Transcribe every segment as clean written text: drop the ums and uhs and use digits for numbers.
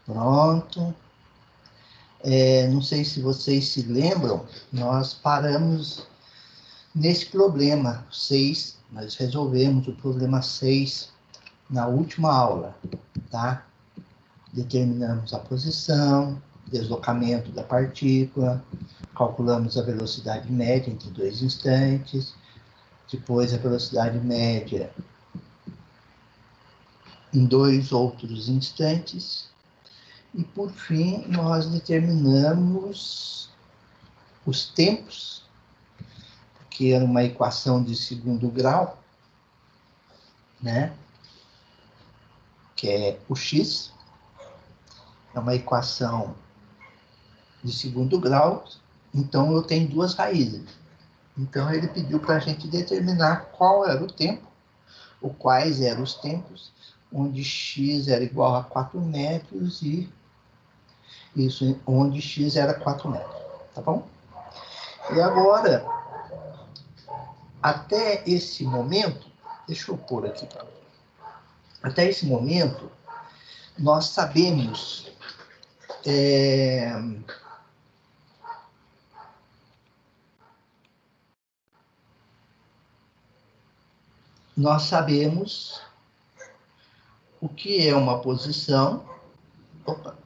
Pronto. Não sei se vocês se lembram, nós paramos nesse problema 6, nós resolvemos o problema 6 na última aula, tá? Determinamos a posição, deslocamento da partícula, calculamos a velocidade média entre dois instantes, depois a velocidade média em dois outros instantes, e por fim nós determinamos os tempos, que era uma equação de segundo grau, né? Que é o x, é uma equação de segundo grau, então eu tenho duas raízes. Então ele pediu para a gente determinar qual era o tempo, ou quais eram os tempos, onde x era igual a 4 metros e isso onde x era 4 metros, tá bom? E agora, até esse momento, deixa eu pôr aqui para ver. Até esse momento, nós sabemos o que é uma posição. Opa.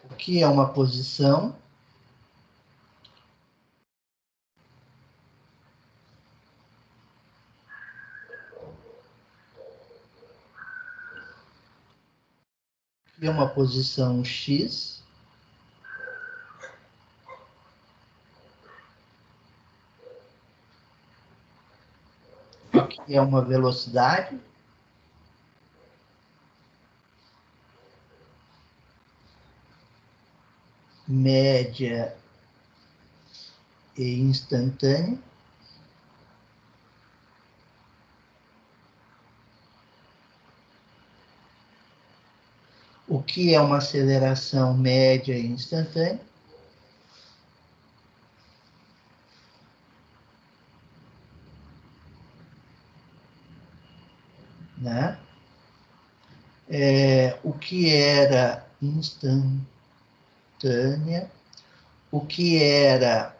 O que é uma posição? O que é uma posição x? O que é uma velocidade? Média e instantânea. O que é uma aceleração média e instantânea? Né? O que era instantânea? O que era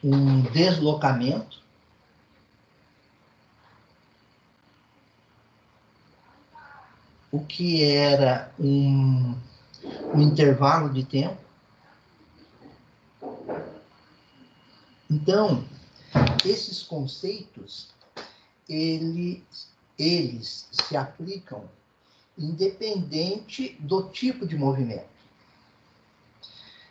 um deslocamento? O que era um intervalo de tempo? Então, esses conceitos, eles se aplicam independente do tipo de movimento.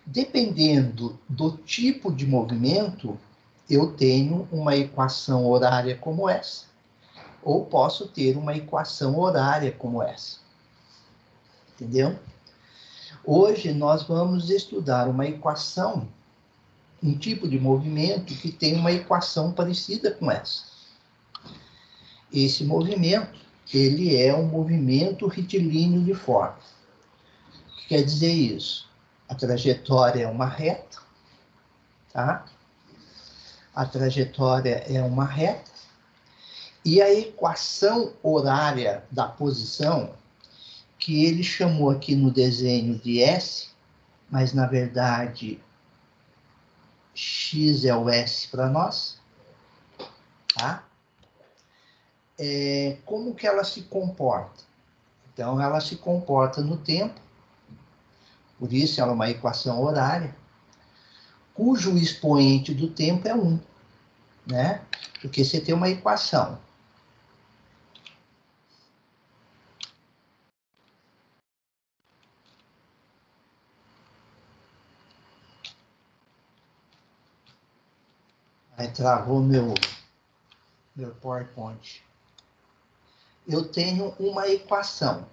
Dependendo do tipo de movimento, eu tenho uma equação horária como essa, ou posso ter uma equação horária como essa. Entendeu? Hoje nós vamos estudar uma equação, um tipo de movimento que tem uma equação parecida com essa. Esse movimento, ele é um movimento retilíneo de forma. O que quer dizer isso? A trajetória é uma reta, tá? A trajetória é uma reta, e a equação horária da posição, que ele chamou aqui no desenho de S, mas na verdade X é o S para nós, tá? Como que ela se comporta? Então, ela se comporta no tempo, por isso ela é uma equação horária, cujo expoente do tempo é 1, né? Porque você tem uma equação. Aí travou meu PowerPoint. Eu tenho uma equação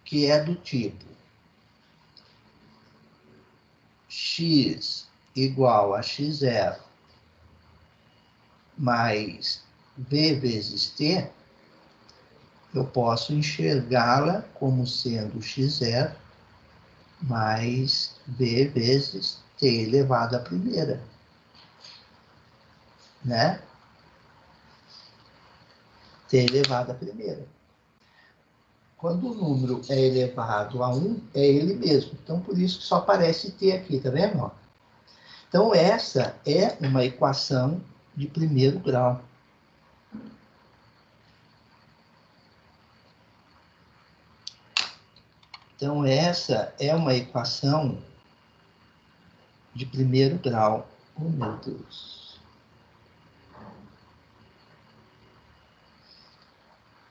que é do tipo x igual a x0 mais b vezes t, eu posso enxergá-la como sendo x0 mais b vezes t elevado à primeira. né? T elevado à primeira. Quando o número é elevado a 1, é ele mesmo. Então, por isso que só aparece T aqui, tá vendo? Então, essa é uma equação de primeiro grau. Então, essa é uma equação de primeiro grau. Oh, meu Deus.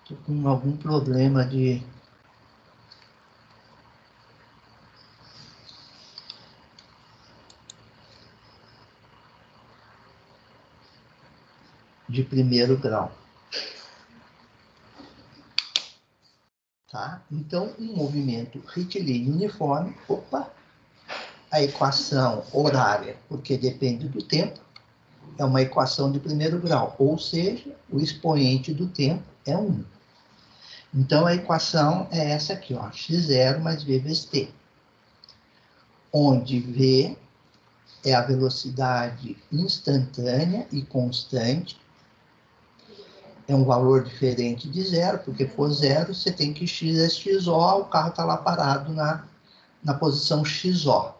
Estou com algum problema de primeiro grau. Tá? Então, um movimento retilíneo uniforme, a equação horária, porque depende do tempo, é uma equação de primeiro grau, ou seja, o expoente do tempo é 1. Então, a equação é essa aqui, ó, x0 mais v vezes t, onde v é a velocidade instantânea e constante, é um valor diferente de zero, porque for zero, você tem que x é xo, o carro está lá parado na posição xo.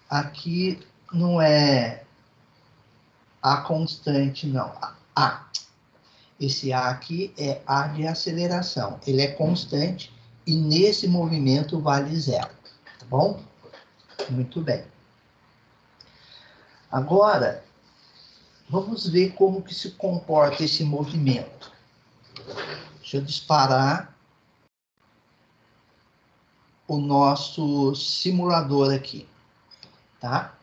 Aqui não é a constante, não. A. Esse A aqui é A de aceleração. Ele é constante e nesse movimento vale zero. Tá bom? Muito bem. Agora, vamos ver como que se comporta esse movimento. Deixa eu disparar o nosso simulador aqui, tá?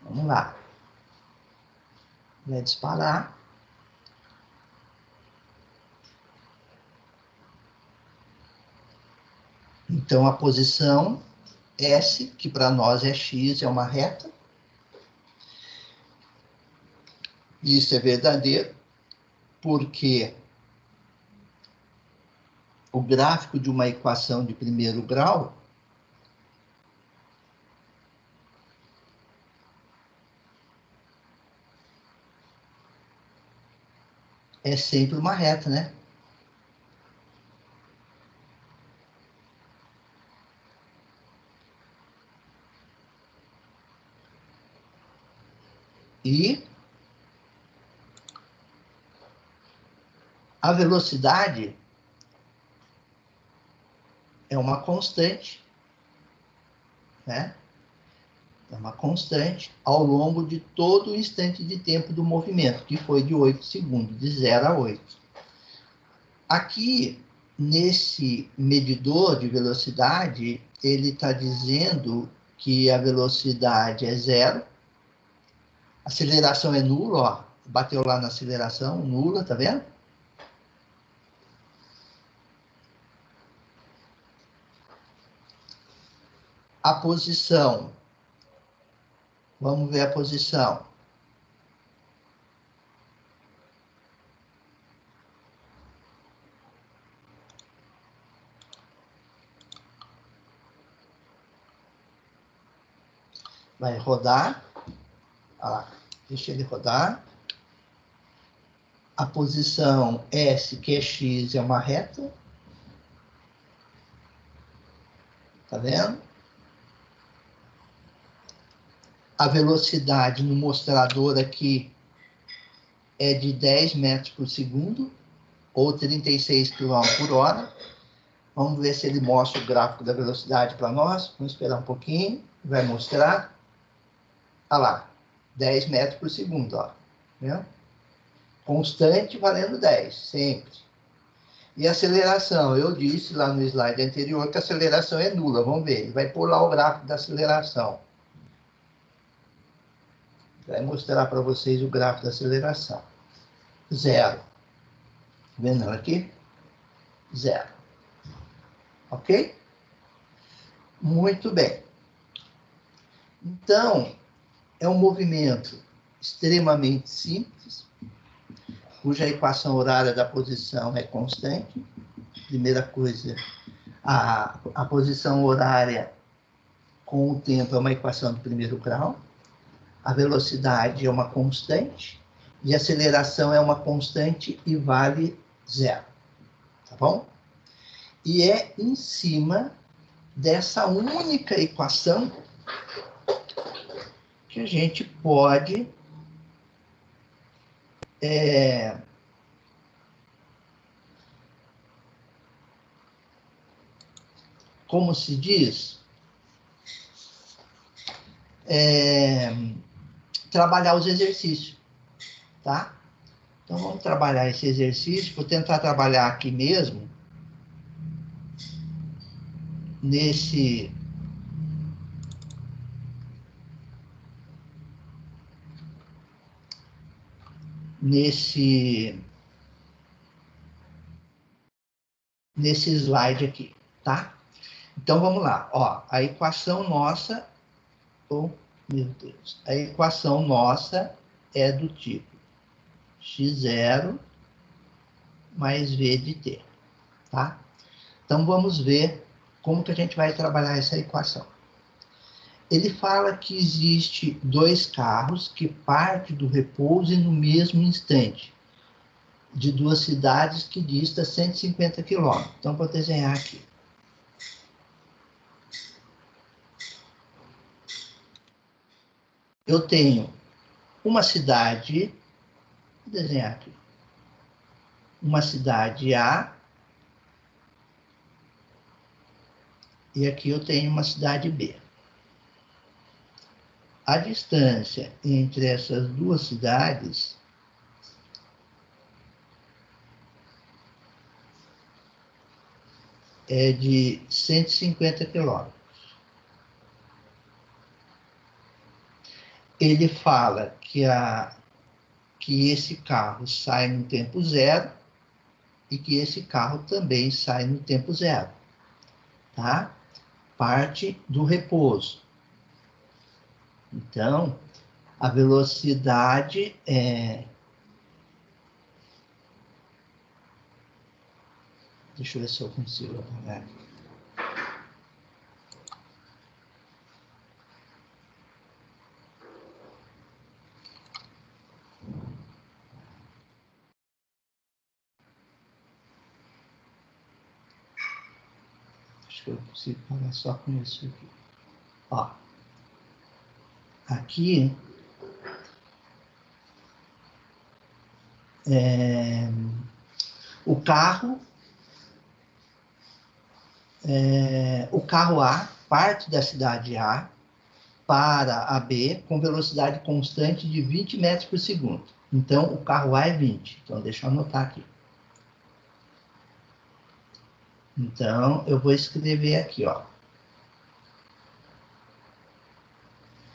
Vamos lá. Vai disparar. Então, a posição S, que para nós é x, é uma reta. Isso é verdadeiro, porque o gráfico de uma equação de primeiro grau é sempre uma reta, né? E a velocidade é uma constante, né? É uma constante ao longo de todo o instante de tempo do movimento, que foi de 8 segundos, de 0 a 8. Aqui, nesse medidor de velocidade, ele está dizendo que a velocidade é zero, a aceleração é nula, ó, bateu lá na aceleração, nula, tá vendo? A posição, vamos ver a posição. Vai rodar, deixa ele rodar. A posição S, que é x, é uma reta. Tá vendo? A velocidade no mostrador aqui é de 10 metros por segundo, ou 36 km por hora. Vamos ver se ele mostra o gráfico da velocidade para nós. Vamos esperar um pouquinho. Vai mostrar. Olha lá, 10 metros por segundo, ó. Né? Constante valendo 10, sempre. E a aceleração, eu disse lá no slide anterior que a aceleração é nula. Vamos ver, ele vai pôr lá o gráfico da aceleração. Vai mostrar para vocês o gráfico da aceleração. Zero. Vendo aqui? Zero. Ok? Muito bem. Então, é um movimento extremamente simples, cuja equação horária da posição é constante. Primeira coisa, a posição horária com o tempo é uma equação de primeiro grau, a velocidade é uma constante, e a aceleração é uma constante e vale zero, tá bom? E é em cima dessa única equação que a gente pode como se diz, trabalhar os exercícios, tá? Então, vamos trabalhar esse exercício. Vou tentar trabalhar aqui mesmo, nesse slide aqui, tá? Então, vamos lá. Ó, a equação nossa... Oh, meu Deus. A equação nossa é do tipo x0 mais v de t, tá? Então, vamos ver como que a gente vai trabalhar essa equação. Ele fala que existe dois carros que partem do repouso no mesmo instante, de duas cidades que distam 150 quilômetros. Então, vou desenhar aqui. Eu tenho uma cidade, vou desenhar aqui, uma cidade A, e aqui eu tenho uma cidade B. A distância entre essas duas cidades é de 150 quilômetros. Ele fala que esse carro sai no tempo zero e que esse carro também sai no tempo zero, tá? Parte do repouso. Então, a velocidade é... Deixa eu ver se eu consigo apagar. Acho que eu consigo parar só com isso aqui. Ó. Aqui... O carro A parte da cidade A para a B com velocidade constante de 20 metros por segundo. Então, o carro A é 20. Então, deixa eu anotar aqui. Então, eu vou escrever aqui, ó.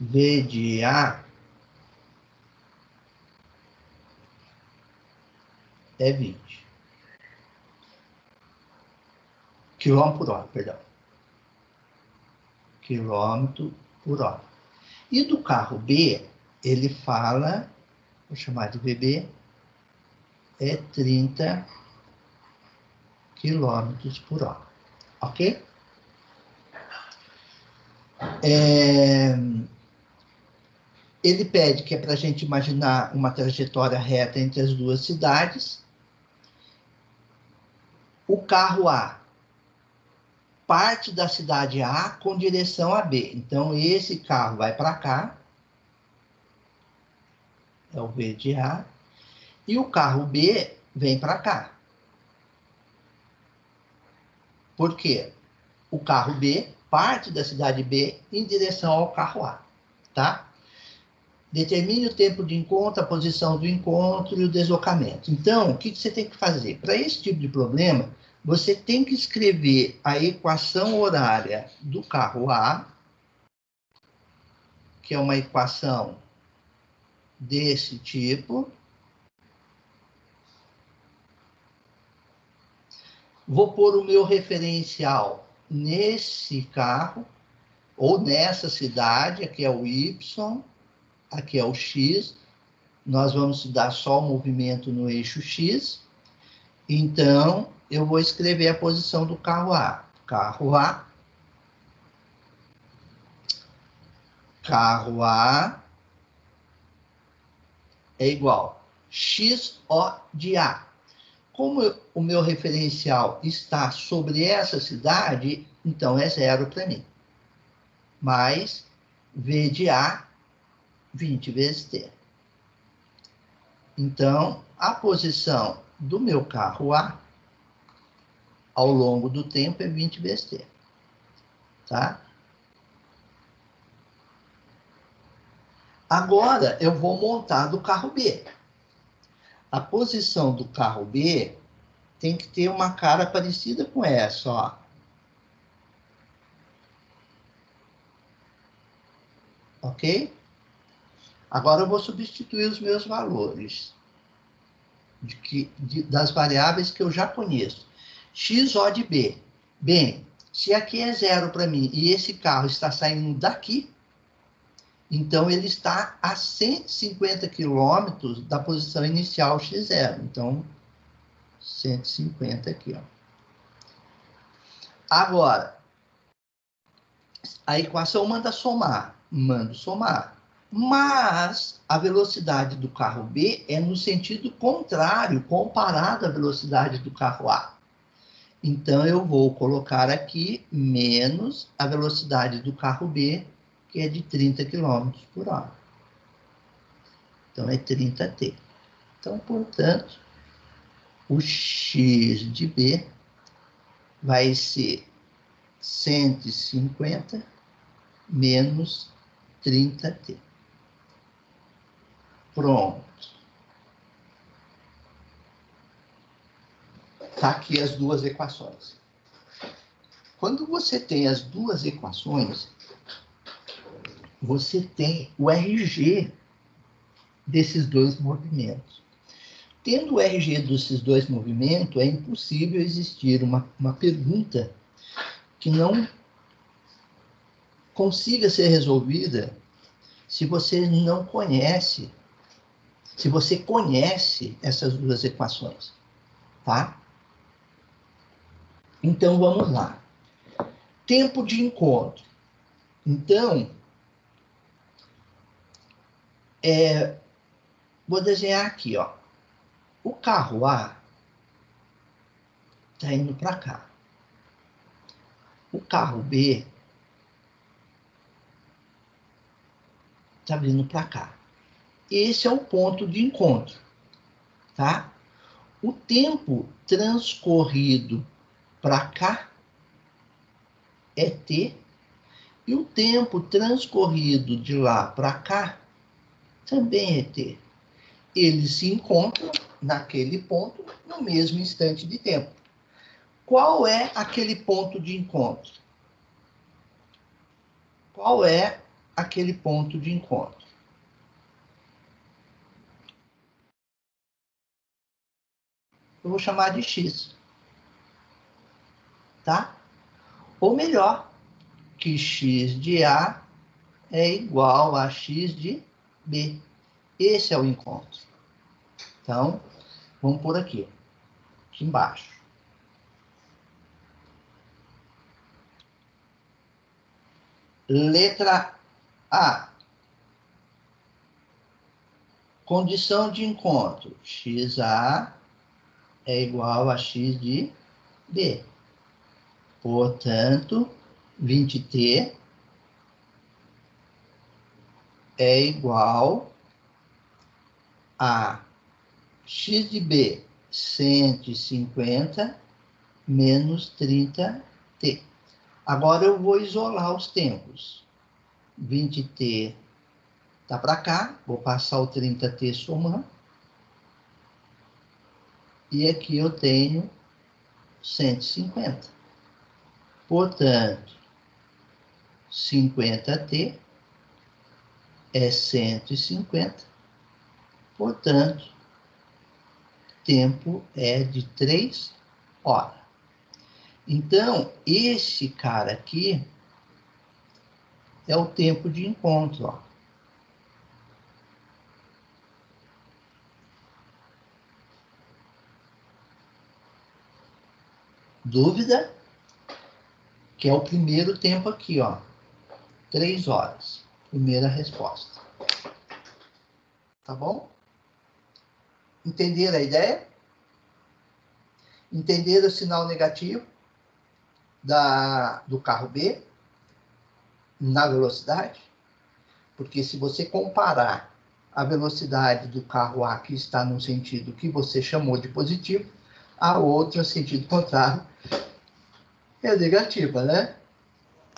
V de A é 20. Quilômetro por hora, perdão. Quilômetro por hora. E do carro B, ele fala, vou chamar de VB, é 30 quilômetros por hora. Ok? Ele pede que é para a gente imaginar uma trajetória reta entre as duas cidades. O carro A parte da cidade A com direção a B. Então, esse carro vai para cá. É o V de A. E o carro B vem para cá. Por quê? O carro B parte da cidade B em direção ao carro A. Tá? Determine o tempo de encontro, a posição do encontro e o deslocamento. Então, o que você tem que fazer? Para esse tipo de problema, você tem que escrever a equação horária do carro A, que é uma equação desse tipo. Vou pôr o meu referencial nesse carro, ou nessa cidade, aqui é o Y, aqui é o X, nós vamos estudar só o movimento no eixo X. Então, eu vou escrever a posição do carro A. Carro A é igual XO de A. Como o meu referencial está sobre essa cidade, então é 0 para mim. Mais V de A, 20 vezes T. Então, a posição do meu carro A, ao longo do tempo, é 20 vezes T. Tá? Agora, eu vou montar do carro B. A posição do carro B tem que ter uma cara parecida com essa, ó. Ok? Agora eu vou substituir os meus valores das variáveis que eu já conheço. XO de B. Bem, se aqui é 0 para mim e esse carro está saindo daqui, então ele está a 150 quilômetros da posição inicial x0. Então, 150 aqui, ó. Agora, a equação manda somar. Mando somar. Mas a velocidade do carro B é no sentido contrário, comparado à velocidade do carro A. Então, eu vou colocar aqui menos a velocidade do carro B, que é de 30 km por hora. Então, é 30T. Então, portanto, o x de B vai ser 150 menos 30T. Pronto. Tá aqui as duas equações. Quando você tem as duas equações, você tem o RG desses dois movimentos. Tendo o RG desses dois movimentos, é impossível existir uma pergunta que não consiga ser resolvida se você não conhece, se você conhece essas duas equações, tá? Então, vamos lá. Tempo de encontro. Então, vou desenhar aqui, ó. O carro A está indo para cá. O carro B está vindo para cá. Esse é o ponto de encontro, tá? O tempo transcorrido para cá é T, e o tempo transcorrido de lá para cá também é T. Eles se encontram naquele ponto no mesmo instante de tempo. Qual é aquele ponto de encontro? Qual é aquele ponto de encontro? Eu vou chamar de X. Tá? Ou melhor, que X de A é igual a X de B. Esse é o encontro. Então, vamos por aqui embaixo. Letra A. Condição de encontro. XA é igual a X de B. Portanto, 20T é igual a X de B, 150 menos 30T. Agora eu vou isolar os tempos. 20T está para cá, vou passar o 30T somando. E aqui eu tenho 150. Portanto, 50T é 150. Portanto, tempo é de 3 horas. Então, esse cara aqui é o tempo de encontro, ó. Dúvida? Que é o primeiro tempo aqui, ó. 3 horas. Primeira resposta. Tá bom? Entenderam a ideia? Entenderam o sinal negativo do carro B na velocidade? Porque se você comparar a velocidade do carro A, que está no sentido que você chamou de positivo, a outra, sentido contrário, é negativa, né?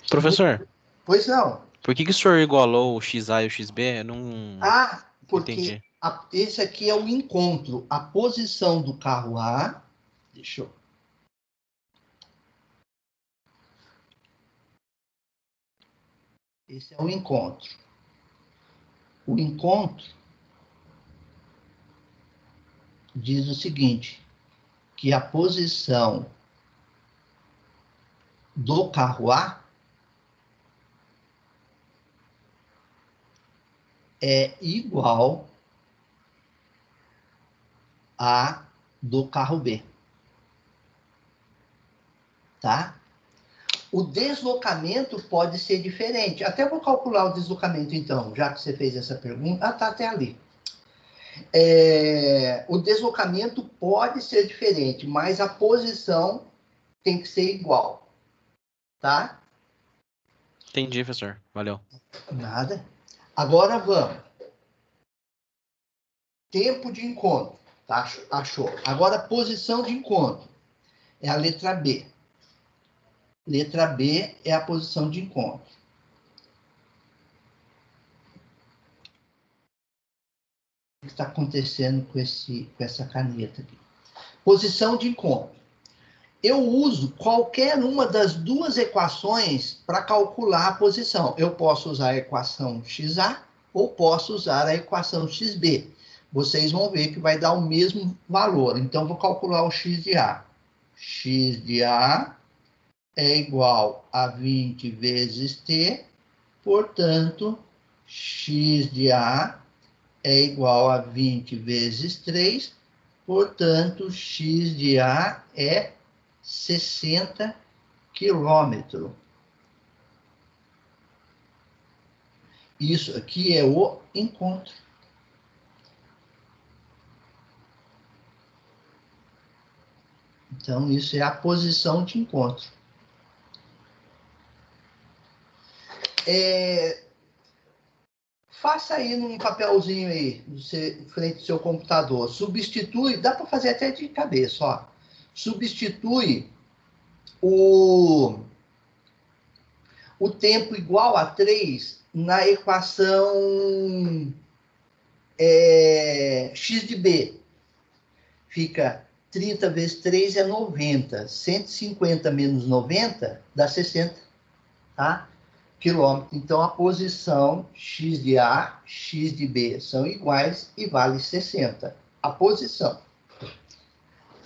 Professor, Pois não. por que o senhor igualou o XA e o XB? Eu não Porque entendi. esse aqui é o encontro. A posição do carro A. Deixa eu. Esse é o encontro. O encontro diz o seguinte, que a posição do carro A é igual a do carro B. Tá? O deslocamento pode ser diferente. Até vou calcular o deslocamento, então, já que você fez essa pergunta. Ah, tá até ali. O deslocamento pode ser diferente, mas a posição tem que ser igual. Tá? Entendi, professor. Valeu. Nada. Agora vamos. Tempo de encontro. Tá? Achou. Agora, posição de encontro. É a letra B. Letra B é a posição de encontro. O que está acontecendo com essa caneta aqui? Posição de encontro. Eu uso qualquer uma das duas equações para calcular a posição. Eu posso usar a equação XA ou posso usar a equação XB. Vocês vão ver que vai dar o mesmo valor. Então, vou calcular o x de A. X de A é igual a 20 vezes T, portanto, x de A é igual a 20 vezes 3, portanto, x de A é 60 quilômetros. Isso aqui é o encontro. Então, isso é a posição de encontro. Faça aí num papelzinho aí, frente ao seu computador. Substitui, dá para fazer até de cabeça, ó. Substitui o tempo igual a 3 na equação x de B. Fica 30 vezes 3 é 90. 150 menos 90 dá 60, tá? Quilômetro. Então, a posição x de A, x de B são iguais e vale 60. A posição.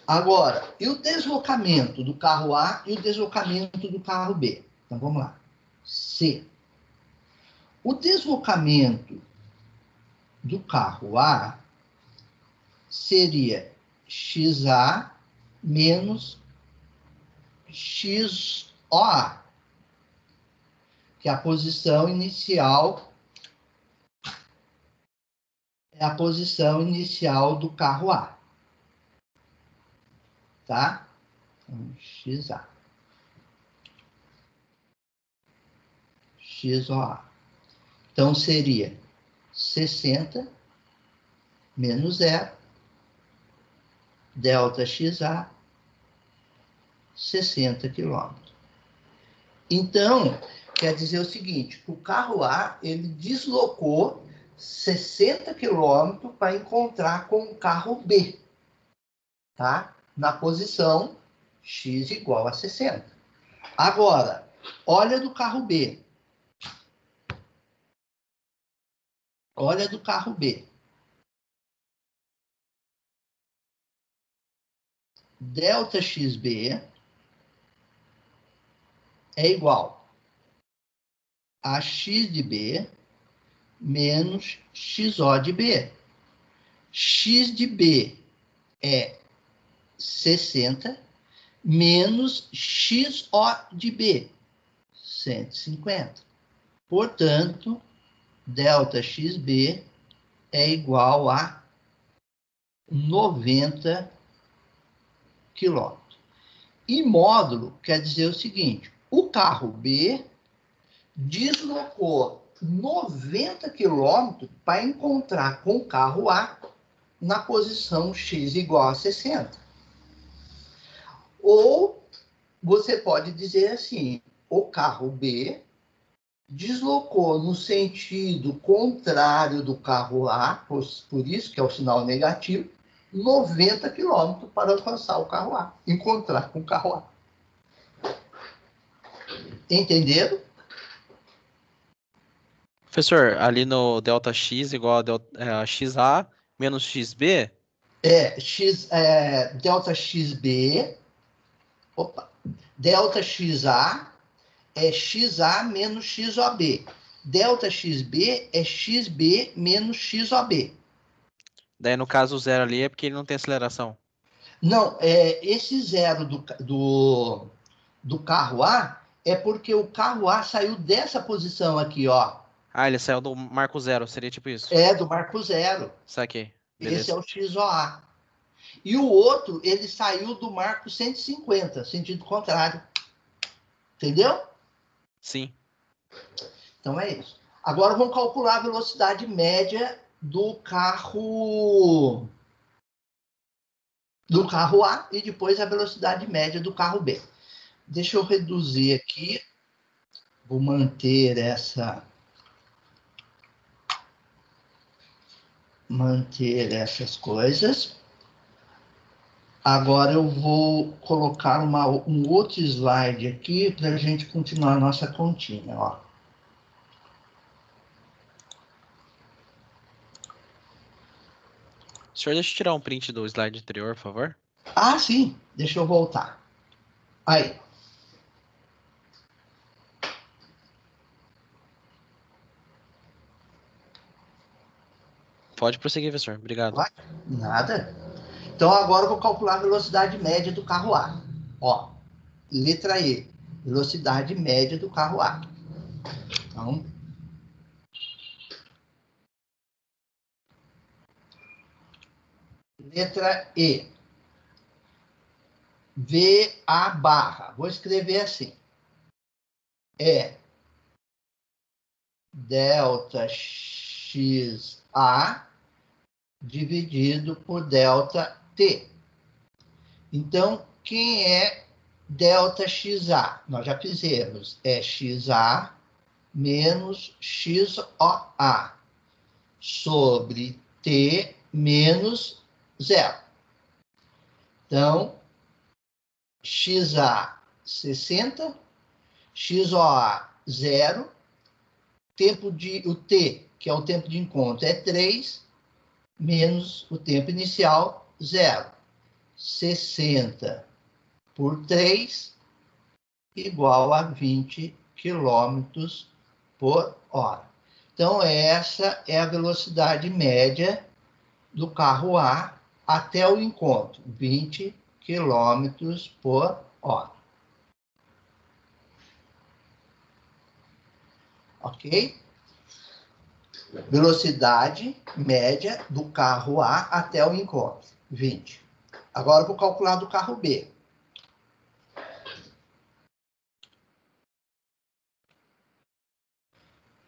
Agora, e o deslocamento do carro A e o deslocamento do carro B? Então, vamos lá. C. O deslocamento do carro A seria XA menos XOA, que é a posição inicial do carro A. Tá? Então, XA. XOA. Então, seria 60 menos 0, delta XA, 60 quilômetros. Então, quer dizer o seguinte, o carro A, ele deslocou 60 quilômetros para encontrar com o carro B, tá? Na posição x igual a 60. Agora, olha do carro B. Olha do carro B. Delta XB é igual a x de B menos XO de B. X de B é 60 menos XO de B, 150. Portanto, delta XB é igual a 90 km. E módulo quer dizer o seguinte, o carro B deslocou 90 km para encontrar com o carro A na posição X igual a 60. Ou você pode dizer assim, o carro B deslocou no sentido contrário do carro A, por isso que é o sinal negativo, 90 km para alcançar o carro A, encontrar com o carro A. Entenderam? Professor, ali no ΔX igual a XA menos XB? Delta XB, delta XA é XA menos XOB. Delta XB é XB menos XOB. Daí, no caso, o zero ali é porque ele não tem aceleração. Não, esse zero do carro A é porque o carro A saiu dessa posição aqui, ó. Ah, ele saiu do marco zero, seria tipo isso. Do marco zero. Saquei. Esse Beleza. é o XOA. E o outro, ele saiu do marco 150, sentido contrário. Entendeu? Sim. Então é isso. Agora vamos calcular a velocidade média do carro A e depois a velocidade média do carro B. Deixa eu reduzir aqui. Vou manter essas coisas. Agora eu vou colocar um outro slide aqui para a gente continuar a nossa continha. Ó. Senhor, deixa eu tirar um print do slide anterior, por favor. Ah, sim. Deixa eu voltar. Aí. Pode prosseguir, professor. Obrigado. Nada. Então, agora eu vou calcular a velocidade média do carro A. Ó, letra E. Velocidade média do carro A. Então, letra E. VA barra. Vou escrever assim. Delta XA dividido por delta T. Então, quem é delta XA? Nós já fizemos. É XA menos XOA sobre T menos zero. Então, XA 60, XOA 0, o T, que é o tempo de encontro, é 3, menos o tempo inicial, 0. 60 por 3 igual a 20 km por hora. Então, essa é a velocidade média do carro A até o encontro, 20 km por hora. Ok? Velocidade média do carro A até o encontro, 20. Agora eu vou calcular do carro B.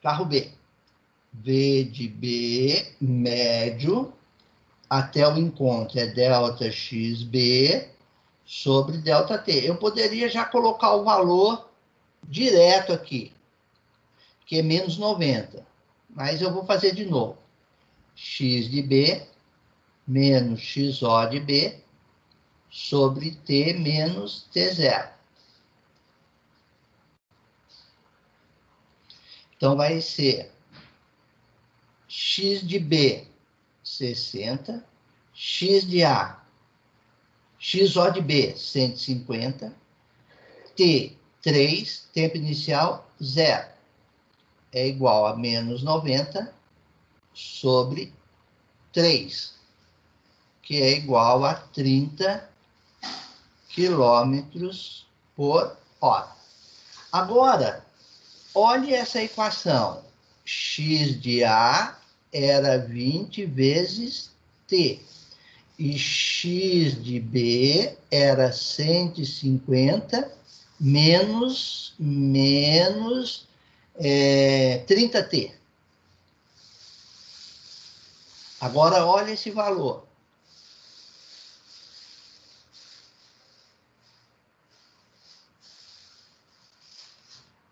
Carro B. V de B médio até o encontro é delta XB sobre delta T. Eu poderia já colocar o valor direto aqui, que é menos 90. Mas eu vou fazer de novo. X de B menos XO de B sobre T menos T0. Então, vai ser X de B, 60. X de A, XO de B, 150. T, 3. Tempo inicial, 0. É igual a menos 90 sobre 3, que é igual a 30 km quilômetros por hora. Agora, olhe essa equação. X de A era 20 vezes T. E X de B era 150 menos 30T. Agora, olha esse valor.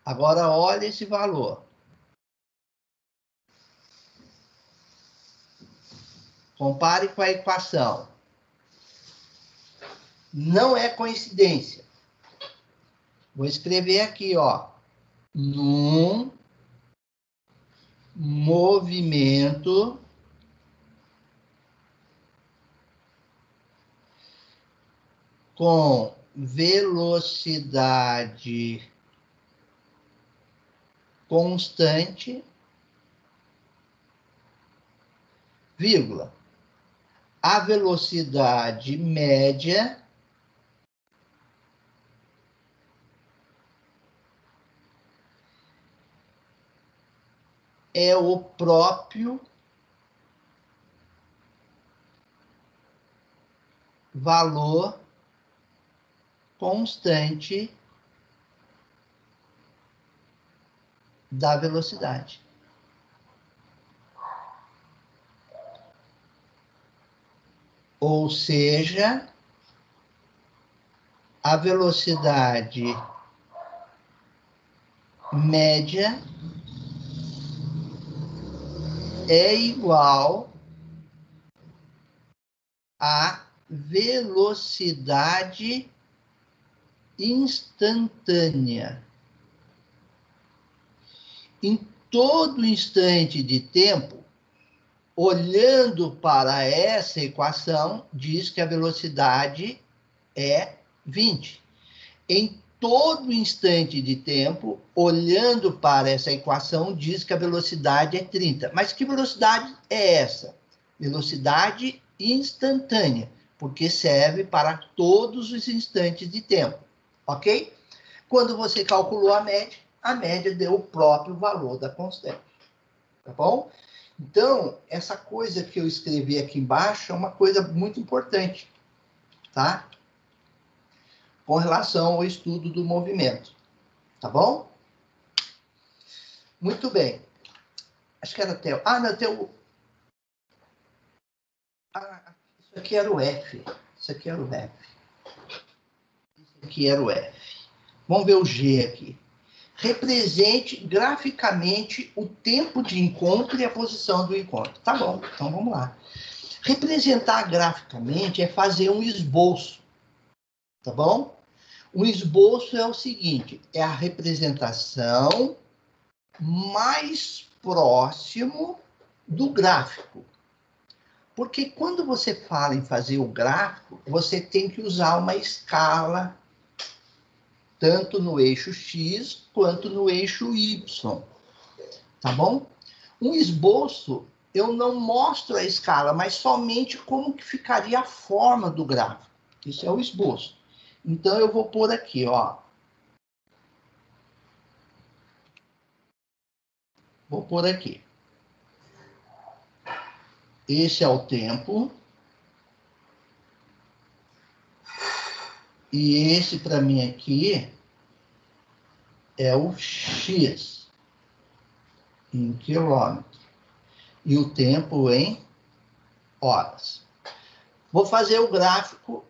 Agora, olha esse valor. Compare com a equação. Não é coincidência. Vou escrever aqui, ó. Num movimento com velocidade constante, vírgula, a velocidade média é o próprio valor constante da velocidade. Ou seja, a velocidade média é igual à velocidade instantânea. Em todo instante de tempo, olhando para essa equação, diz que a velocidade é 20. Em todo instante de tempo, olhando para essa equação, diz que a velocidade é 30. Mas que velocidade é essa? Velocidade instantânea, porque serve para todos os instantes de tempo, ok? Quando você calculou a média deu o próprio valor da constante, tá bom? Então, essa coisa que eu escrevi aqui embaixo é uma coisa muito importante, tá? Com relação ao estudo do movimento, tá bom? Muito bem. Acho que era até... não, até o... isso aqui era o F. Isso aqui era o F. Isso aqui era o F. Vamos ver o G aqui. Represente graficamente o tempo de encontro e a posição do encontro. Tá bom, então vamos lá. Representar graficamente é fazer um esboço, tá bom? Um esboço é o seguinte, é a representação mais próximo do gráfico. Porque quando você fala em fazer o gráfico, você tem que usar uma escala, tanto no eixo X quanto no eixo Y, tá bom? Um esboço, eu não mostro a escala, mas somente como que ficaria a forma do gráfico. Isso é o esboço. Então, eu vou pôr aqui, ó. Vou pôr aqui. Esse é o tempo. E esse, para mim, aqui, é o X, em quilômetros. E o tempo em horas. Vou fazer o gráfico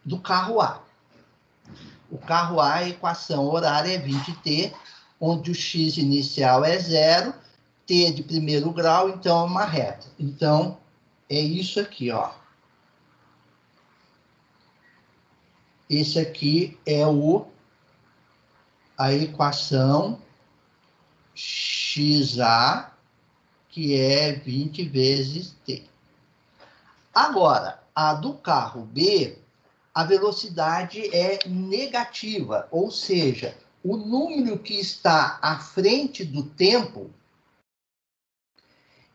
do carro A. O carro A, a equação horária é 20T, onde o X inicial é 0, T é de primeiro grau, então é uma reta. Então, é isso aqui, ó. Esse aqui é a equação XA, que é 20 vezes T. Agora, a do carro B, a velocidade é negativa, ou seja, o número que está à frente do tempo,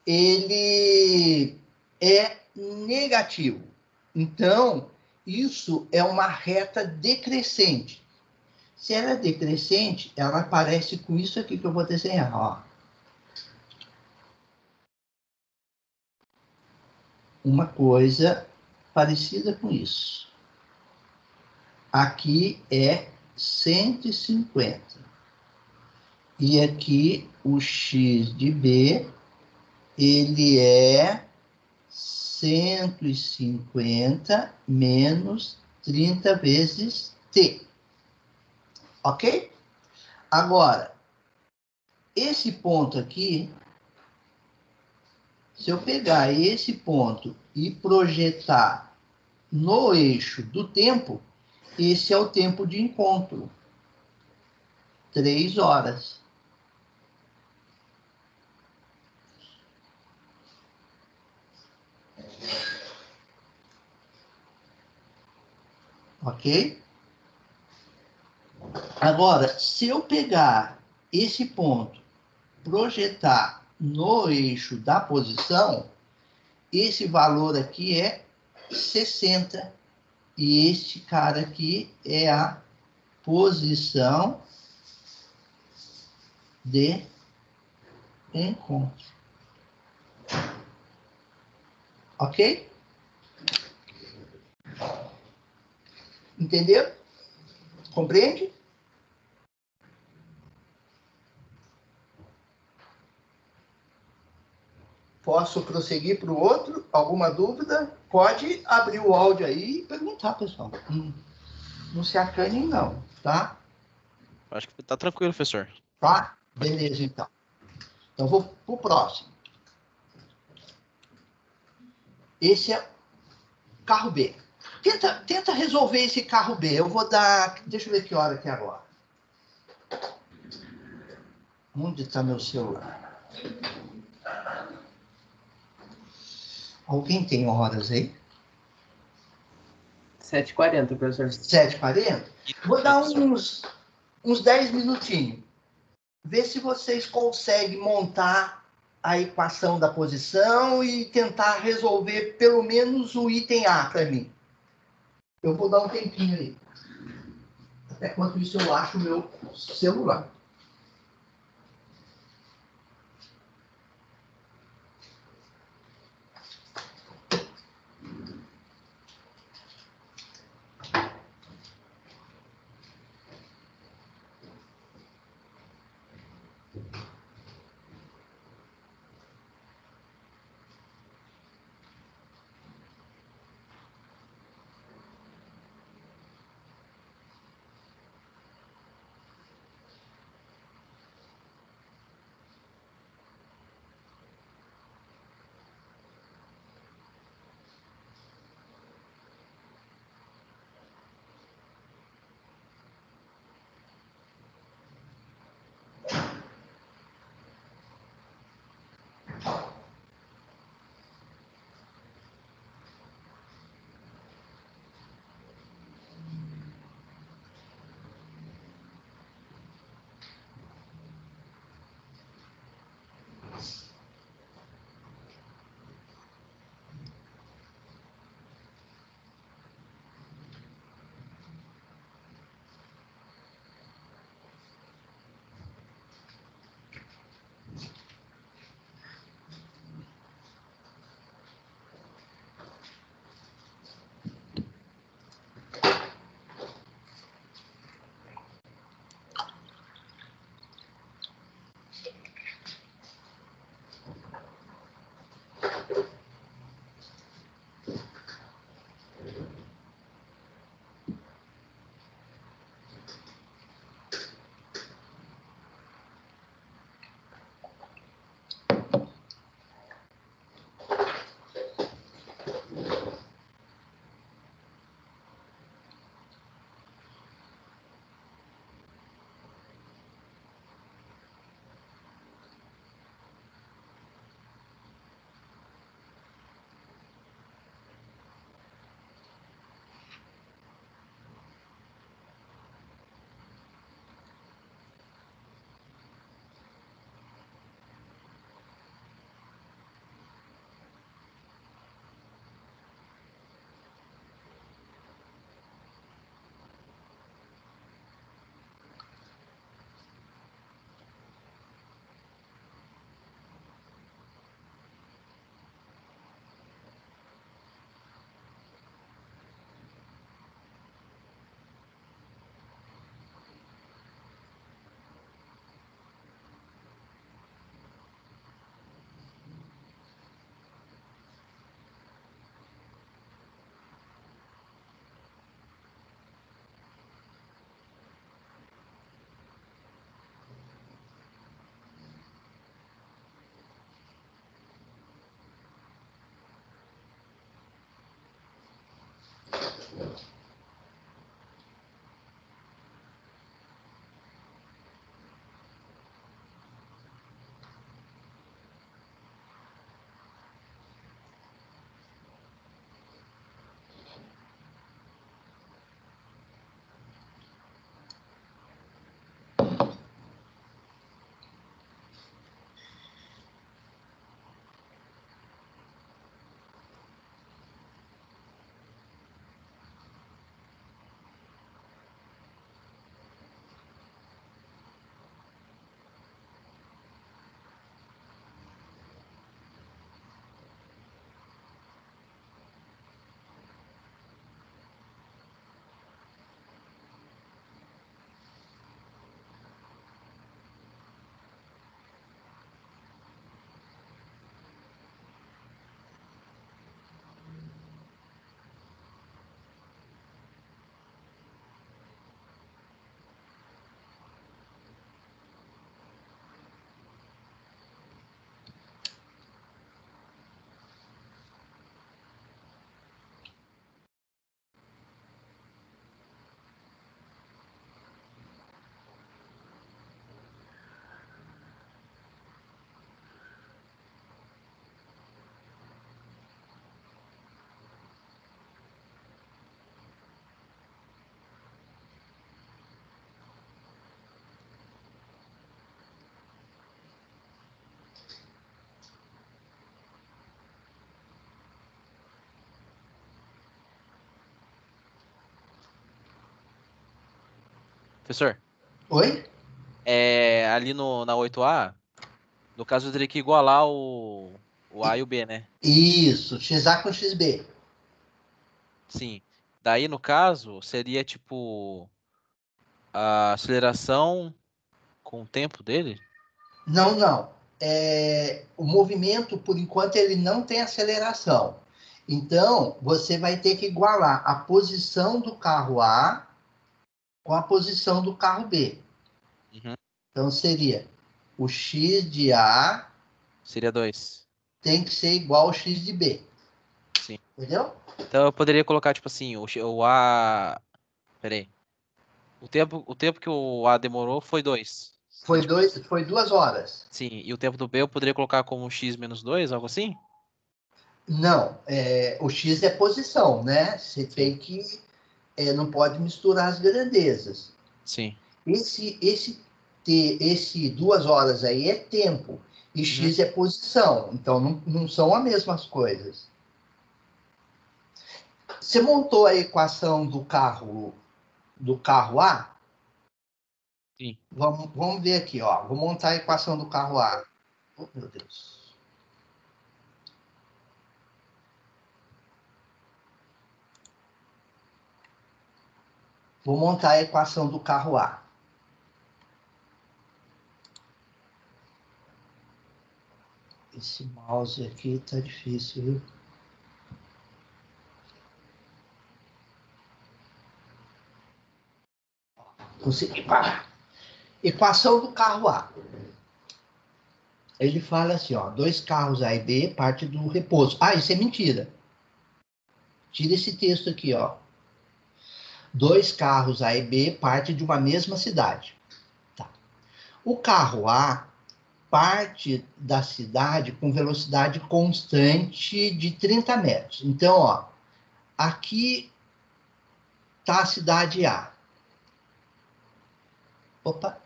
ele é negativo. Então, isso é uma reta decrescente. Se ela é decrescente, ela aparece com isso aqui que eu vou desenhar, ó. Uma coisa parecida com isso. Aqui é 150. E aqui o x de b, ele é 150 menos 30 vezes t. Ok? Agora, esse ponto aqui, se eu pegar esse ponto e projetar no eixo do tempo, esse é o tempo de encontro. 3 horas. Ok? Agora, se eu pegar esse ponto, projetar no eixo da posição, esse valor aqui é 60. E este cara aqui é a posição de encontro. Ok? Entendeu? Compreende? Posso prosseguir para o outro? Alguma dúvida? Pode abrir o áudio aí e perguntar, pessoal. Não se acanem, não, tá? Acho que tá tranquilo, professor. Tá? Beleza, então. Então, vou para o próximo. Esse é carro B. Tenta resolver esse carro B. Eu vou dar... Deixa eu ver que hora que é agora. Onde está meu celular? Alguém tem horas aí? 7h40, professor. 7h40? Vou dar uns 10 minutinhos. Vê se vocês conseguem montar a equação da posição e tentar resolver pelo menos o item A para mim. Eu vou dar um tempinho aí. Até quanto isso eu acho o meu celular. Professor, Oi? ali na 8A, no caso eu teria que igualar o A e o B, né? Isso, XA com XB. Sim. Daí, no caso, seria tipo a aceleração com o tempo dele? Não, não. O movimento, por enquanto, ele não tem aceleração. Então, você vai ter que igualar a posição do carro A com a posição do carro B. Uhum. Então, seria o x de A Seria 2. tem que ser igual ao x de B. Sim. Entendeu? Então eu poderia colocar, tipo assim, o A. Peraí. O tempo que o A demorou foi 2. Foi 2 horas. Sim, e o tempo do B eu poderia colocar como x menos 2, algo assim? Não, o x é posição, né? Você Sim, tem que. Não pode misturar as grandezas. sim. Esse 2 horas aí é tempo. E Uhum. x é posição. Então, não são as mesmas coisas. Você montou a equação do carro A? Sim. Vamos ver aqui, ó. Vou montar a equação do carro A. Oh, meu Deus. Vou montar a equação do carro A. Esse mouse aqui tá difícil, viu? Consegui parar. Equação do carro A. Ele fala assim, ó, 2 carros A e B parte do repouso. Ah, isso é mentira. Tira esse texto aqui, ó. 2 carros A e B partem de uma mesma cidade. Tá. O carro A parte da cidade com velocidade constante de 30 metros. Então, ó, aqui está a cidade A. Opa,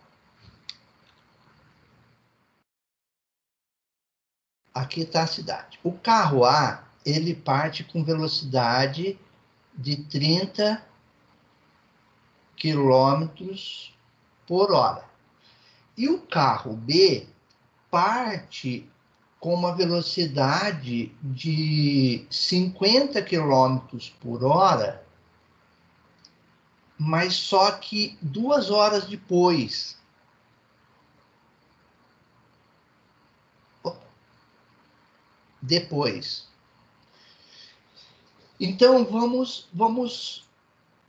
aqui está a cidade. O carro A, ele parte com velocidade de 30 quilômetros por hora. E o carro B parte com uma velocidade de 50 quilômetros por hora, mas só que 2 horas depois. Depois. Então, vamos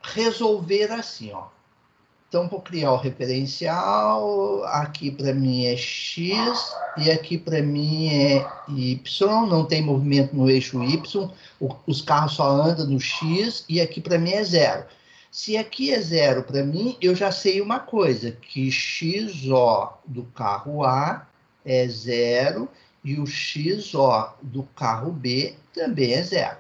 resolver assim, ó. Então, vou criar o referencial. Aqui para mim é X e aqui para mim é Y. Não tem movimento no eixo Y. Os carros só andam no X e aqui para mim é 0. Se aqui é 0 para mim, eu já sei uma coisa, que XO do carro A é 0 e o XO do carro B também é 0.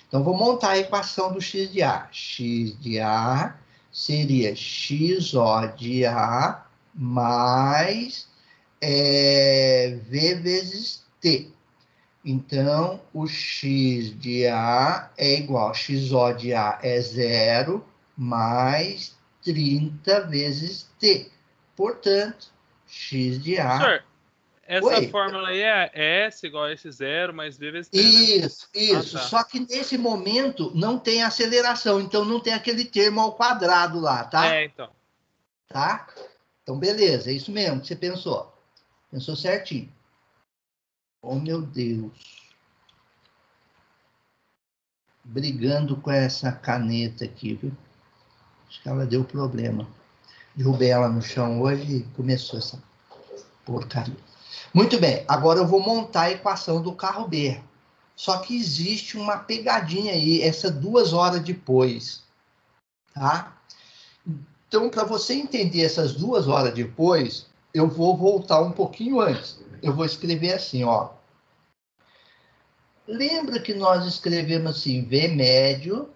Então, vou montar a equação do x de A. X de A seria XO de A mais V vezes T. Então, o x de A é igual a XO de A é 0 mais 30 vezes T. Portanto, x de A... Professor, essa Oi? fórmula aí é S igual a S0 mais V vezes T, né? Isso, Ah, isso. tá. Só que nesse momento não tem aceleração, então não tem aquele termo ao quadrado lá, tá? Então. Tá? Então, beleza, é isso mesmo que você pensou. Pensou certinho. Oh, meu Deus. Brigando com essa caneta aqui, viu? Acho que ela deu problema. Derrubei ela no chão hoje e começou essa porcaria. Muito bem, agora eu vou montar a equação do carro B. Só que existe uma pegadinha aí, essa 2 horas depois, tá? Então, para você entender essas 2 horas depois, eu vou voltar um pouquinho antes. Eu vou escrever assim, ó. Lembra que nós escrevemos assim, V médio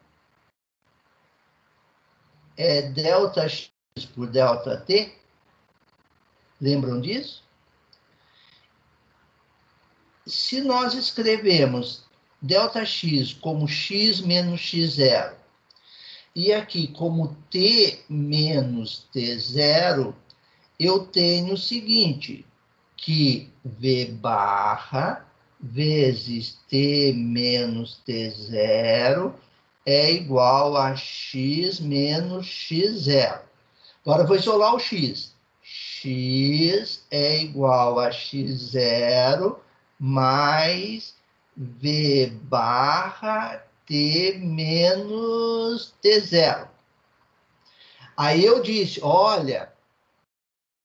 é delta X por delta T? Lembram disso? Se nós escrevemos delta X como X menos X0, E aqui, como t menos t0, eu tenho o seguinte, que v barra vezes t menos t0 é igual a x menos x0. Agora eu vou isolar o x. X é igual a x0 mais v barra t menos t0. Aí eu disse, olha,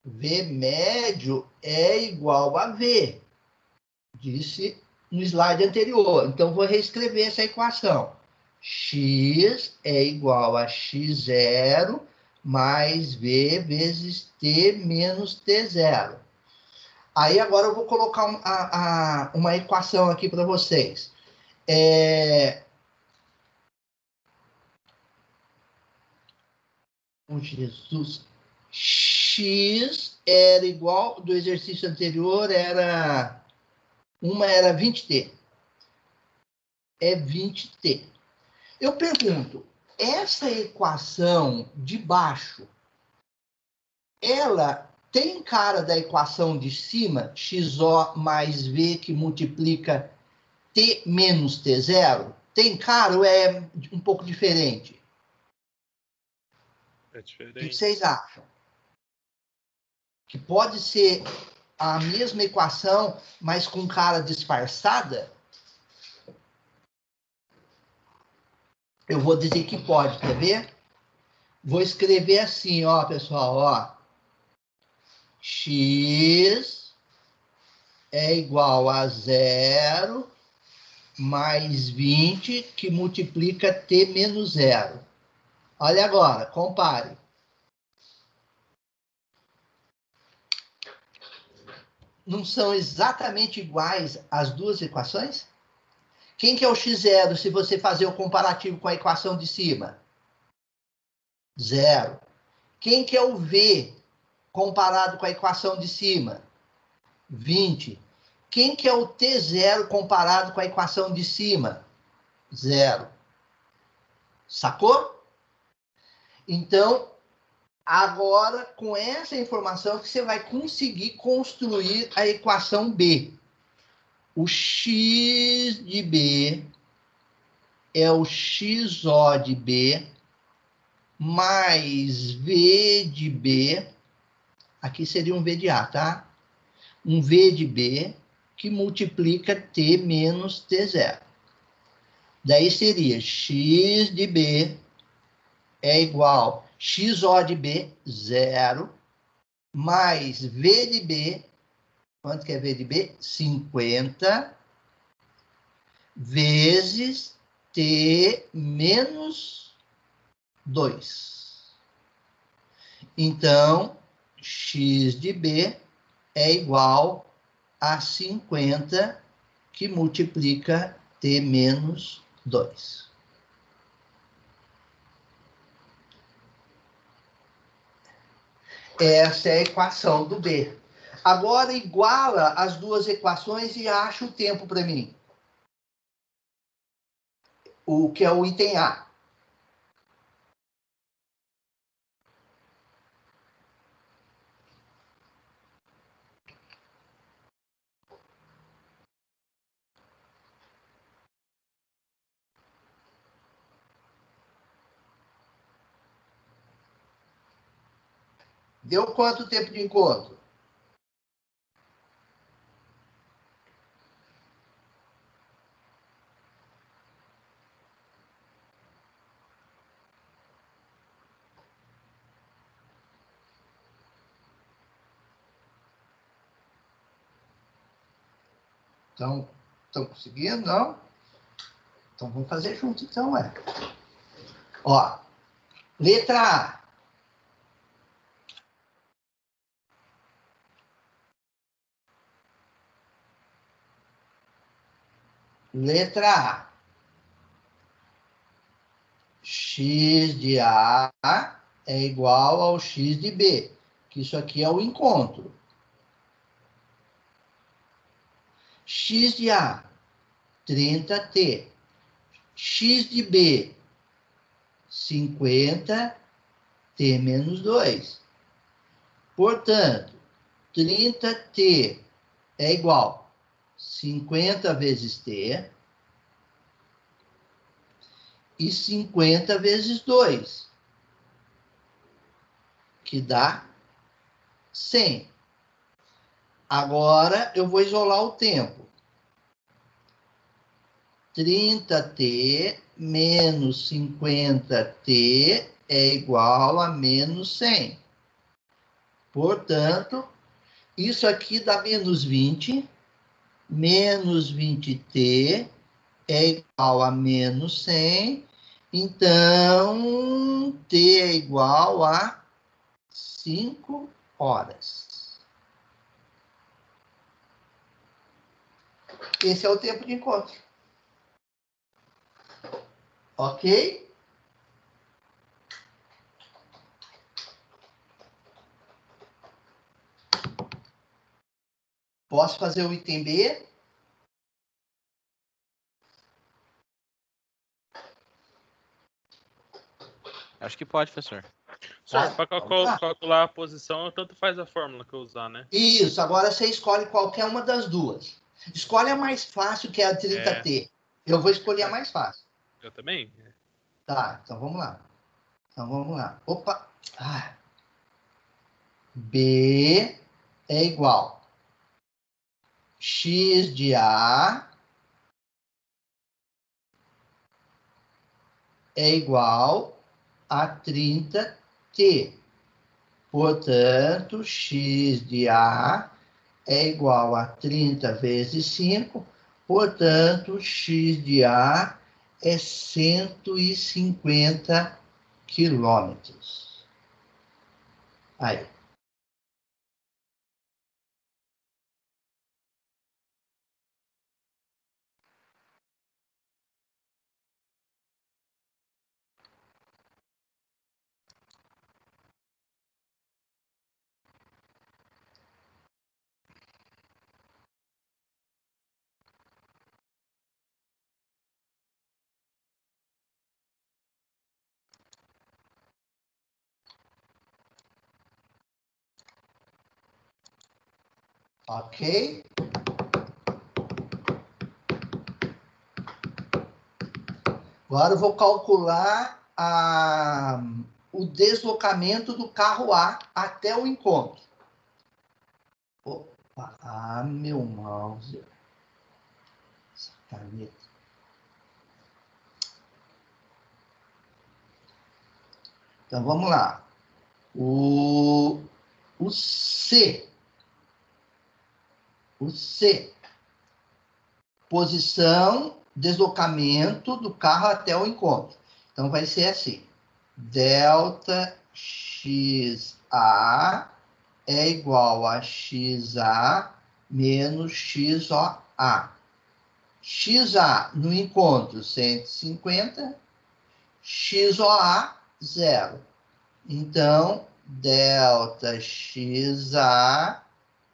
v médio é igual a v. Disse no slide anterior. Então, vou reescrever essa equação. X é igual a x0 mais v vezes t menos t0. Aí, agora eu vou colocar uma equação aqui para vocês. Jesus. X era igual, do exercício anterior, uma era 20t. É 20t. Eu pergunto, essa equação de baixo, ela tem cara da equação de cima, xo mais v que multiplica t menos t0? Tem cara ou é um pouco diferente? É diferente. O que vocês acham? Que pode ser a mesma equação, mas com cara disfarçada? Eu vou dizer que pode, quer ver? Vou escrever assim, ó, pessoal, ó. X é igual a 0 mais 20 que multiplica t menos 0. Olha agora, compare. Não são exatamente iguais as duas equações? Quem que é o x0 se você fazer o comparativo com a equação de cima? 0. Quem que é o v comparado com a equação de cima? 20. Quem que é o t0 comparado com a equação de cima? 0. Sacou? Então, agora, com essa informação, que você vai conseguir construir a equação B. O x de B é o xo de B mais v de B. Aqui seria um v de A, tá? Um v de B que multiplica t menos t0. Daí seria x de B é igual a xo de B, 0, mais v de B, quanto que é v de B? 50, vezes t menos 2. Então, x de B é igual a 50, que multiplica t menos 2. Essa é a equação do B. Agora, iguala as duas equações e acha o tempo para mim. O que é o item A. Deu quanto tempo de encontro? Então, estão conseguindo, não? Então, vamos fazer junto, então, é. Ó, letra A. Letra A. X de A é igual ao X de B, que isso aqui é o encontro. X de A, 30t. X de B, 50t menos 2. Portanto, 30t é igual a 50 vezes t e 50 vezes 2, que dá 100. Agora, eu vou isolar o tempo. 30t menos 50t é igual a menos 100. Portanto, isso aqui dá menos 20. Menos 20t é igual a menos 100. Então, t é igual a 5 horas. Esse é o tempo de encontro. Ok? Posso fazer o item B? Acho que pode, professor. Senhor, Tá, para vamos lá. calcular a posição, tanto faz a fórmula que eu usar, né? Isso, agora você escolhe qualquer uma das duas. Escolhe a mais fácil, que é a 30t. Eu vou escolher a mais fácil. Eu também? Tá, então vamos lá. Opa! Ah. B é igual x de A é igual a 30t. Portanto, x de A é igual a 30 vezes 5. Portanto, x de A é 150 quilômetros. Aí. Ok? Agora eu vou calcular o deslocamento do carro A até o encontro. Opa, meu mouse. Essa caneta. Então vamos lá. O C. Posição, deslocamento do carro até o encontro. Então vai ser assim. Delta XA é igual a XA menos XOA. XA no encontro 150, XOA 0. Então, delta XA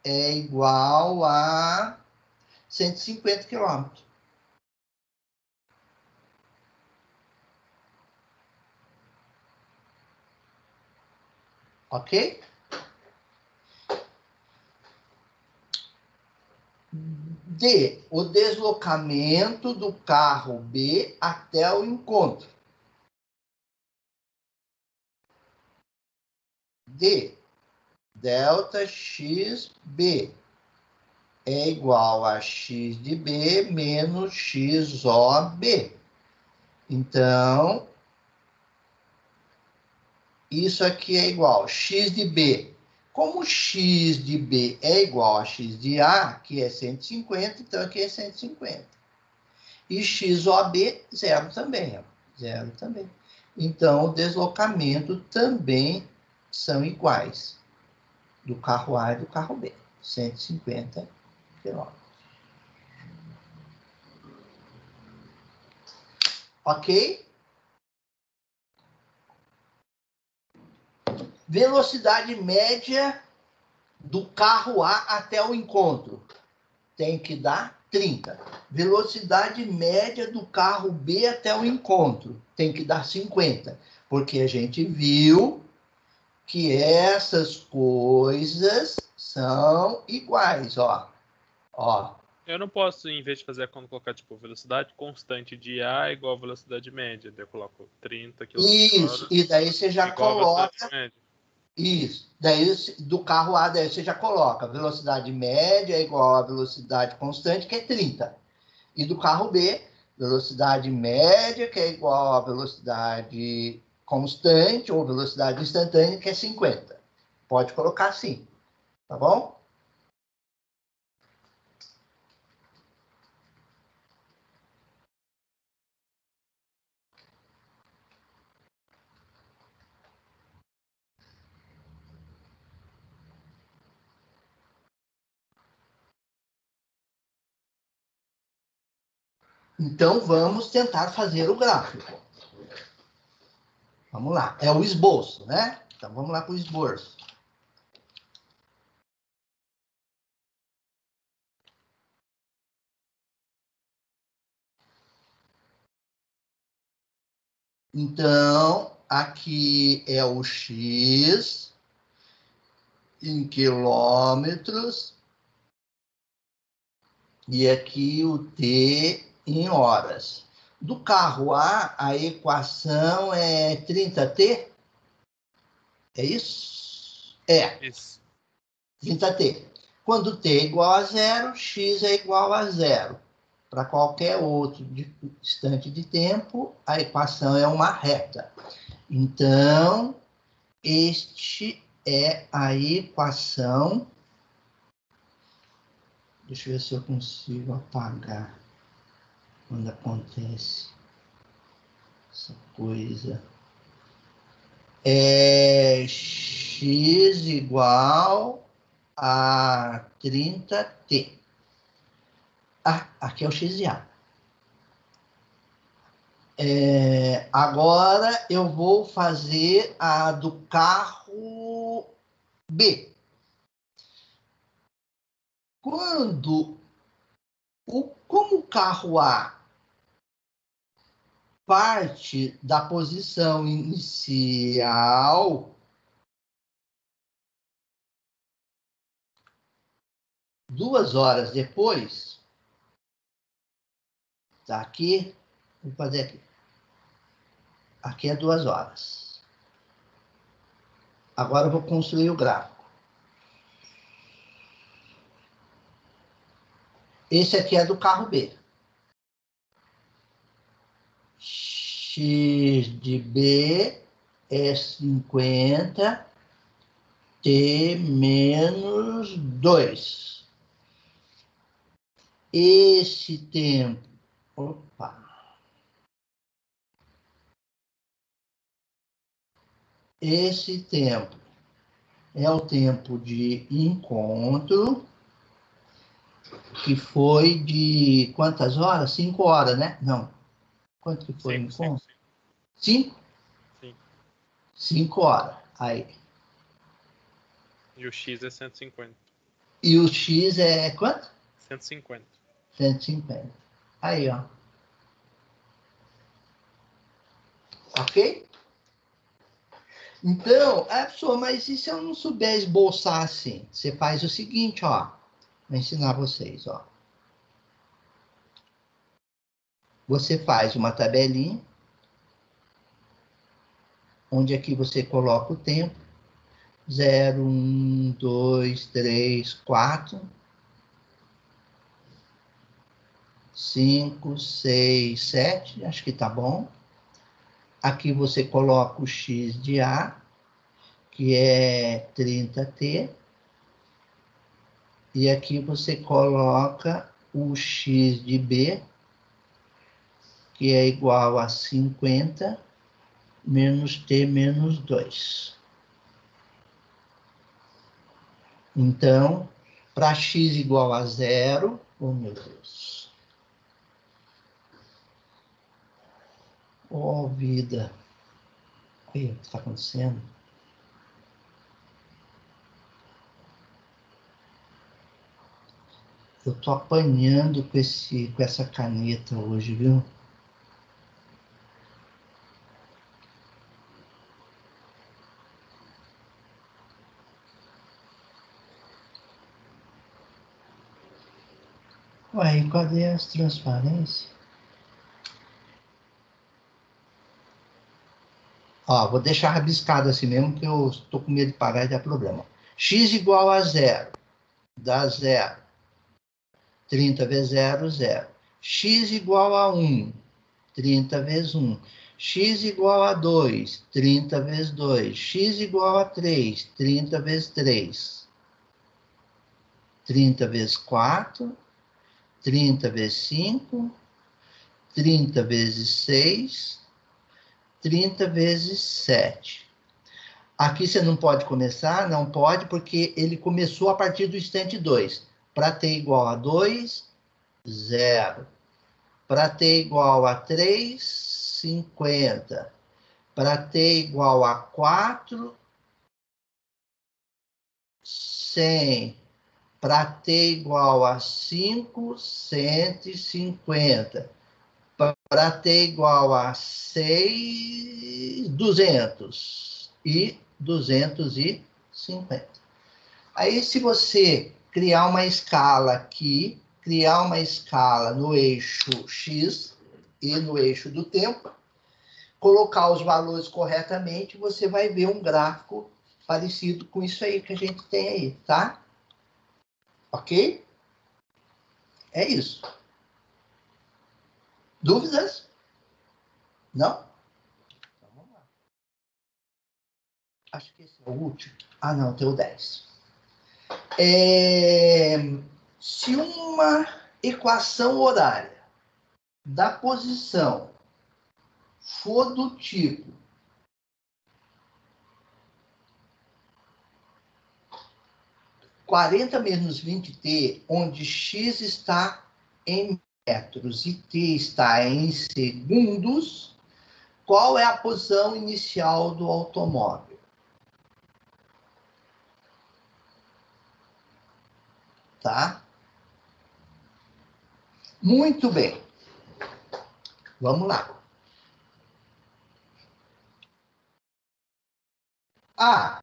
é igual a 150 quilômetros. Ok? D, o deslocamento do carro B até o encontro. D, delta XB é igual a x de B menos XOB. Então, isso aqui é igual a x de B. Como x de B é igual a x de A, que é 150, então aqui é 150. E XOB, zero também. Zero também. Então, o deslocamento também são iguais. Do carro A e do carro B. 150 quilômetros. Ok? Velocidade média do carro A até o encontro. Tem que dar 30. Velocidade média do carro B até o encontro. Tem que dar 50. Porque a gente viu que essas coisas são iguais, ó. Ó. Eu não posso, em vez de fazer a conta, colocar, tipo, velocidade constante de A igual a velocidade média. Daí eu coloco 30 km/h. Isso, e daí você já igual coloca... a velocidade média. Isso. Daí, do carro A, daí você já coloca velocidade média é igual a velocidade constante, que é 30. E do carro B, velocidade média, que é igual a velocidade constante, ou velocidade instantânea, que é 50. Pode colocar assim, tá bom? Então, vamos tentar fazer o gráfico. Vamos lá. É o esboço, né? Então, vamos lá para o esboço. Então, aqui é o X em quilômetros e aqui o T em horas. Do carro A equação é 30T? É isso? É, Isso. 30T. Quando T é igual a zero, X é igual a zero. Para qualquer outro instante de tempo, a equação é uma reta. Então, este é a equação. Deixa eu ver se eu consigo apagar quando acontece essa coisa. É x igual a 30T. Ah, aqui é o x de A. Agora eu vou fazer a do carro B. Como o carro A parte da posição inicial, 2 horas depois, tá aqui, vou fazer aqui. Aqui é 2 horas. Agora eu vou construir o gráfico. Esse aqui é do carro B. X de B é 50, T menos 2. Esse tempo... Opa! Esse tempo é o tempo de encontro, que foi de quantas horas? 5 horas, né? Não. Quanto que foi o encontro? 5? Sim. 5 horas. Aí. E o X é 150. E o X é quanto? 150. 150. Aí, ó. Ok? Então, a pessoa, mas e se eu não souber esboçar assim? Você faz o seguinte, ó. Vou ensinar vocês, ó. Você faz uma tabelinha, onde aqui você coloca o tempo. 0, 1, 2, 3, 4, 5, 6, 7. Acho que tá bom. Aqui você coloca o X de A, que é 30T. E aqui você coloca o X de B, que é igual a 50 menos T menos 2. Então, para X igual a 0, oh meu Deus. Oh, vida. Olha o que está acontecendo. Eu tô apanhando com essa caneta hoje, viu? Ué, e cadê as transparências? Ó, vou deixar rabiscado assim mesmo, que eu estou com medo de pagar e dar problema. X igual a zero. Dá zero. 30 vezes 0, 0. X igual a 1. 30 vezes 1. X igual a 2. 30 vezes 2. X igual a 3. 30 vezes 3. 30 vezes 4. 30 vezes 5. 30 vezes 6. 30 vezes 7. Aqui você não pode começar? Não pode, porque ele começou a partir do instante 2. Para t igual a 2, 0. Para t igual a 3, 50. Para t igual a 4, 100. Para t igual a 5, 150. Para t igual a 6, 200. E 250. Aí, se você criar uma escala aqui, criar uma escala no eixo X e no eixo do tempo, colocar os valores corretamente, você vai ver um gráfico parecido com isso aí que a gente tem aí, tá? Ok? É isso. Dúvidas? Não? Então, vamos lá. Acho que esse é o último. Ah, não, tem o 10. Se uma equação horária da posição for do tipo 40 menos 20t, onde x está em metros e t está em segundos, qual é a posição inicial do automóvel? Tá? Muito bem. Vamos lá. A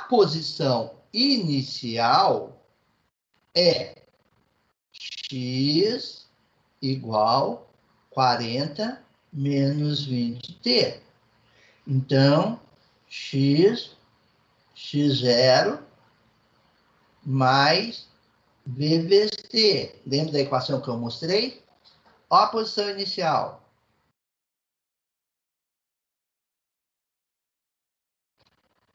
posição inicial é x igual 40 menos 20t. Então, x0 mais v vezes t. Lembra da equação que eu mostrei? Olha a posição inicial.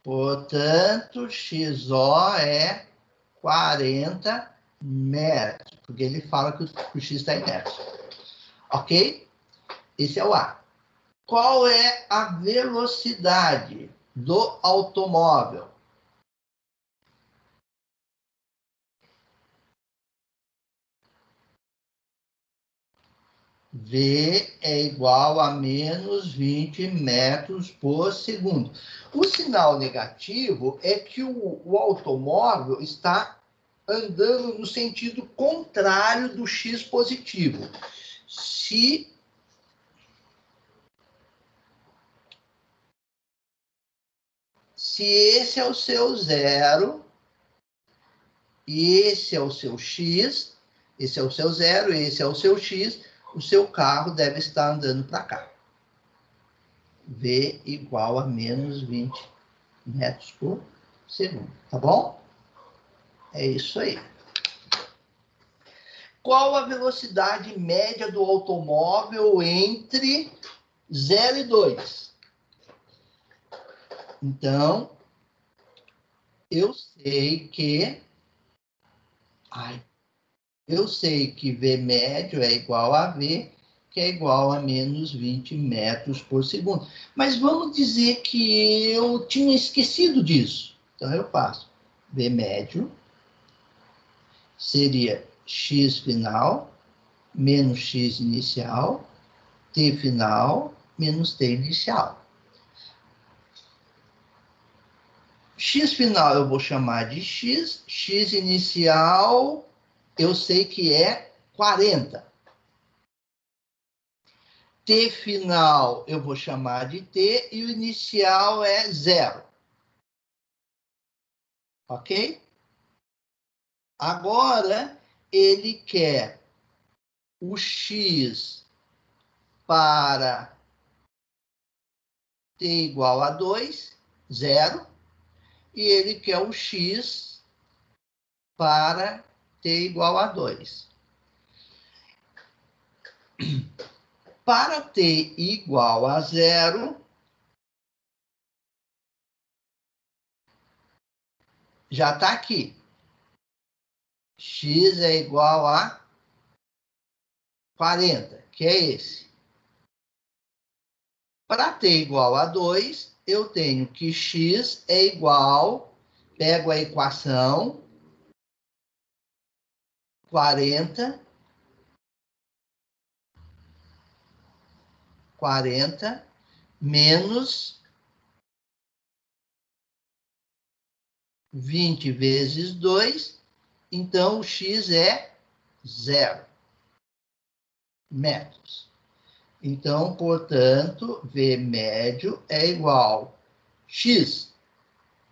Portanto, XO é 40 metros, porque ele fala que o X está em metros. Ok? Esse é o A. Qual é a velocidade do automóvel? V é igual a menos 20 metros por segundo. O sinal negativo é que o automóvel está andando no sentido contrário do x positivo. Se esse é o seu zero, e esse é o seu x, esse é o seu zero, esse é o seu x, o seu carro deve estar andando para cá. V igual a menos 20 metros por segundo, tá bom? É isso aí. Qual a velocidade média do automóvel entre 0 e 2? Então, eu sei que V médio é igual a V, que é igual a menos 20 metros por segundo. Mas vamos dizer que eu tinha esquecido disso. Então, eu faço V médio seria x final menos x inicial, t final menos t inicial. X final eu vou chamar de X. X inicial eu sei que é 40. T final eu vou chamar de T e o inicial é 0. Ok? Agora, ele quer o X para T igual a 2, 0. E ele quer o X para T igual a 2. Para T igual a 0, já está aqui. X é igual a 40, que é esse. Para T igual a 2, eu tenho que X é igual, pego a equação, 40 menos 20 vezes 2, então o X é 0 metros. Então, portanto, V médio é igual a X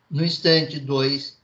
no instante 2